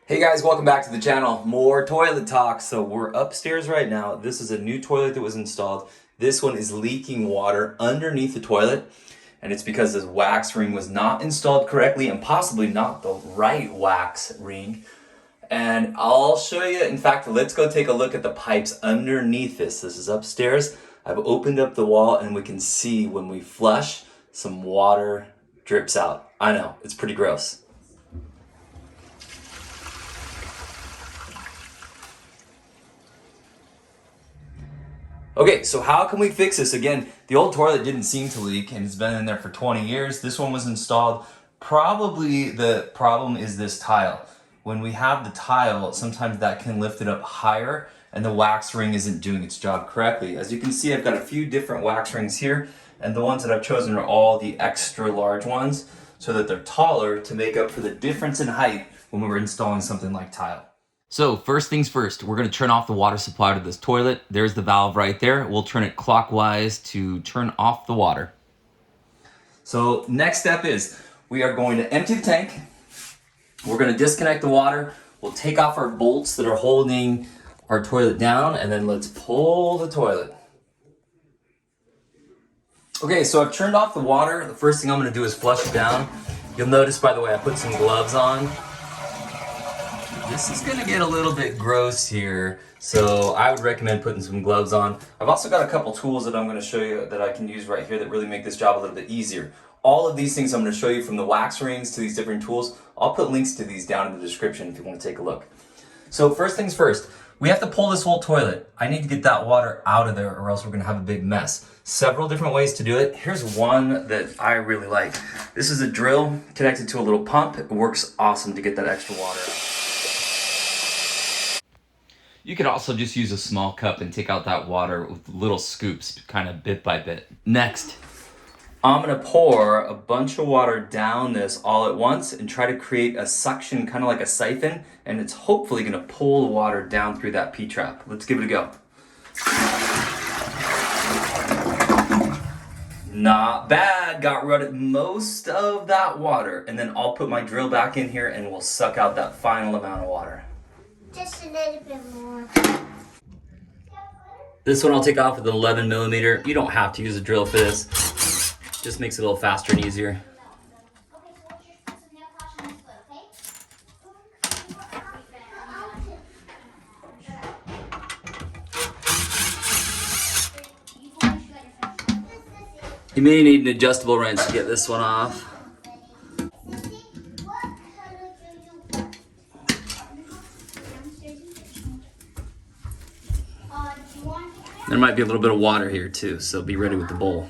Hey guys, welcome back to the channel. More toilet talk. So we're upstairs right now. This is a new toilet that was installed. This one is leaking water underneath the toilet, and it's because this wax ring was not installed correctly and possibly not the right wax ring. And I'll show you, in fact, let's go take a look at the pipes underneath this. This is upstairs. I've opened up the wall and we can see when we flush, some water drips out. I know, it's pretty gross. Okay, so how can we fix this? Again, the old toilet didn't seem to leak and it's been in there for 20 years. This one was installed. Probably the problem is this tile. When we have the tile, sometimes that can lift it up higher and the wax ring isn't doing its job correctly. As you can see, I've got a few different wax rings here, and the ones that I've chosen are all the extra large ones so that they're taller to make up for the difference in height when we were installing something like tile. So first things first, we're gonna turn off the water supply to this toilet. There's the valve right there. We'll turn it clockwise to turn off the water. So next step is we are going to empty the tank. We're gonna disconnect the water. We'll take off our bolts that are holding our toilet down, and then let's pull the toilet. Okay, so I've turned off the water. The first thing I'm gonna do is flush it down. You'll notice, by the way, I put some gloves on. This is gonna get a little bit gross here, so I would recommend putting some gloves on. I've also got a couple tools that I'm gonna show you that I can use right here that really make this job a little bit easier. All of these things I'm gonna show you, from the wax rings to these different tools. I'll put links to these down in the description if you wanna take a look. So first things first, we have to pull this whole toilet. I need to get that water out of there or else we're gonna have a big mess. Several different ways to do it. Here's one that I really like. This is a drill connected to a little pump. It works awesome to get that extra water out. You could also just use a small cup and take out that water with little scoops, kind of bit by bit. Next, I'm gonna pour a bunch of water down this all at once and try to create a suction, kind of like a siphon, and it's hopefully gonna pull the water down through that P-trap. Let's give it a go. Not bad, got rid of most of that water, and then I'll put my drill back in here and we'll suck out that final amount of water. Just a little bit more. This one I'll take off with an 11 millimeter. You don't have to use a drill for this. Just makes it a little faster and easier. You may need an adjustable wrench to get this one off. There might be a little bit of water here too, so be ready with the bowl.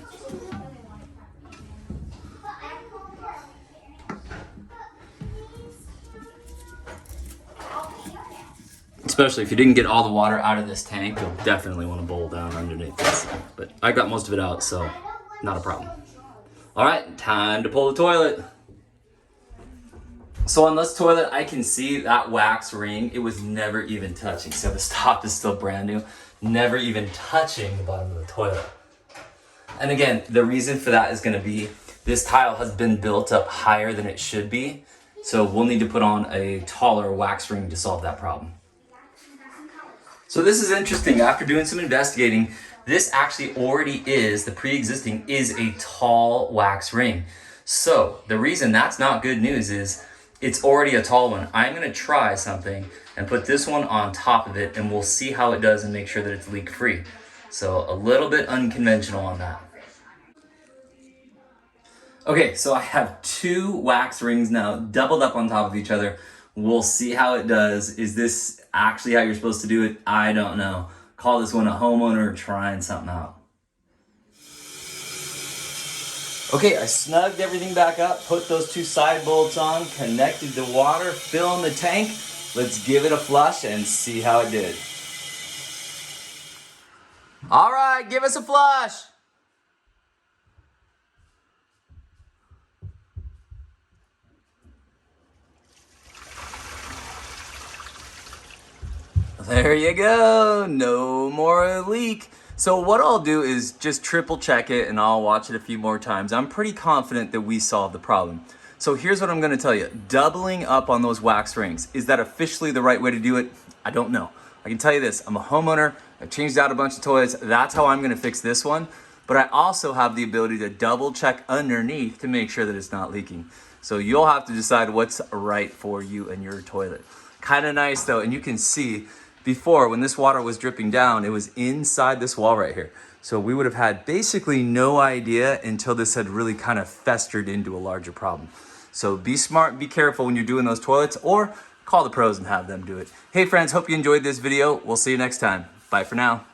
Especially if you didn't get all the water out of this tank, you'll definitely want to bowl down underneath this. But I got most of it out, so not a problem. All right, time to pull the toilet. So on this toilet, I can see that wax ring. It was never even touching. So the top is still brand new. Never even touching the bottom of the toilet. And again, the reason for that is gonna be this tile has been built up higher than it should be. So we'll need to put on a taller wax ring to solve that problem. So this is interesting. After doing some investigating, this actually already is, the pre-existing is a tall wax ring. So the reason that's not good news is it's already a tall one. I'm gonna try something and put this one on top of it and we'll see how it does and make sure that it's leak free. So a little bit unconventional on that. Okay, so I have two wax rings now doubled up on top of each other. We'll see how it does. Is this actually how you're supposed to do it? I don't know. Call this one a homeowner trying something out. Okay, I snugged everything back up, put those two side bolts on, connected the water, fill in the tank. Let's give it a flush and see how it did. All right, give us a flush. There you go, no more leak. So what I'll do is just triple check it and I'll watch it a few more times. I'm pretty confident that we solved the problem. So here's what I'm gonna tell you. Doubling up on those wax rings. Is that officially the right way to do it? I don't know. I can tell you this, I'm a homeowner, I've changed out a bunch of toilets, that's how I'm gonna fix this one. But I also have the ability to double check underneath to make sure that it's not leaking. So you'll have to decide what's right for you and your toilet. Kind of nice though, and you can see before when this water was dripping down, it was inside this wall right here. So we would have had basically no idea until this had really kind of festered into a larger problem. So be smart, be careful when you're doing those toilets, or call the pros and have them do it. Hey friends, hope you enjoyed this video. We'll see you next time. Bye for now.